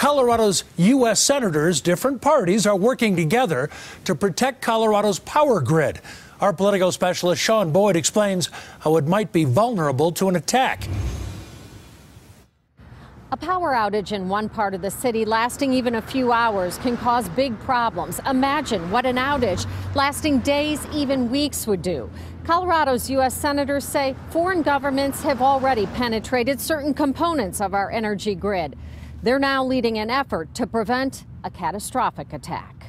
Colorado's U.S. senators, different parties, are working together to protect Colorado's power grid. Our political specialist Sean Boyd explains how it might be vulnerable to an attack. A power outage in one part of the city lasting even a few hours can cause big problems. Imagine what an outage lasting days, even weeks would do. Colorado's U.S. senators say foreign governments have already penetrated certain components of our energy grid. They're now leading an effort to prevent a catastrophic attack.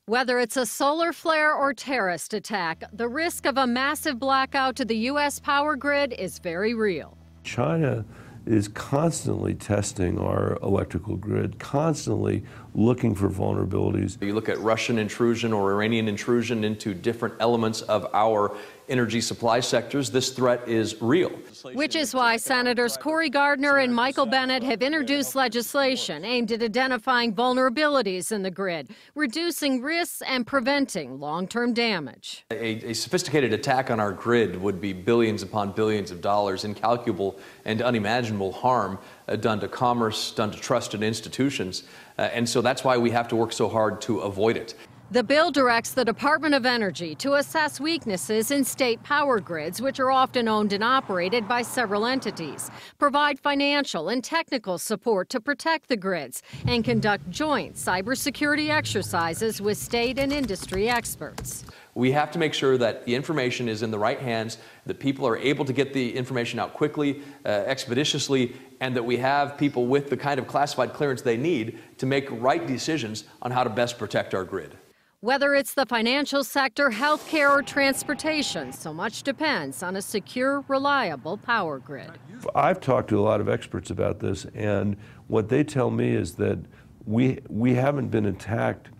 Whether it's a solar flare or terrorist attack, the risk of a massive blackout to the U.S. power grid is very real. China is constantly testing our electrical grid, constantly looking for vulnerabilities. You look at Russian intrusion or Iranian intrusion into different elements of our energy supply sectors, this threat is real. Which is why Senators Cory Gardner and Michael Bennet have introduced legislation aimed at identifying vulnerabilities in the grid, reducing risks and preventing long-term damage. A sophisticated attack on our grid would be billions upon billions of dollars, incalculable and unimaginable harm done to commerce, done to trusted institutions. And so that's why we have to work so hard to avoid it. The bill directs the Department of Energy to assess weaknesses in state power grids, which are often owned and operated by several entities, provide financial and technical support to protect the grids, and conduct joint cybersecurity exercises with state and industry experts. We have to make sure that the information is in the right hands, that people are able to get the information out quickly, expeditiously, and that we have people with the kind of classified clearance they need to make right decisions on how to best protect our grid. Whether it's the financial sector, healthcare, or transportation, so much depends on a secure, reliable power grid. I've talked to a lot of experts about this, and what they tell me is that we haven't been attacked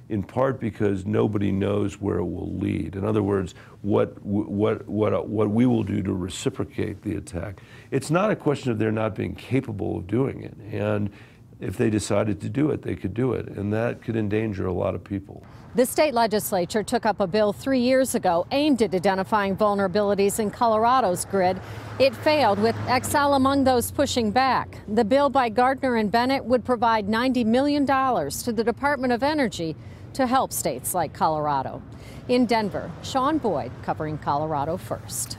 in part because nobody knows where it will lead. In other words, what we will do to reciprocate the attack. It's not a question of their not being capable of doing it, and if they decided to do it, they could do it, and that could endanger a lot of people. The state legislature took up a bill 3 years ago aimed at identifying vulnerabilities in Colorado's grid. It failed, with Xcel among those pushing back. The bill by Gardner and Bennet would provide $90 million to the Department of Energy to help states like Colorado. In Denver, Sean Boyd covering Colorado First.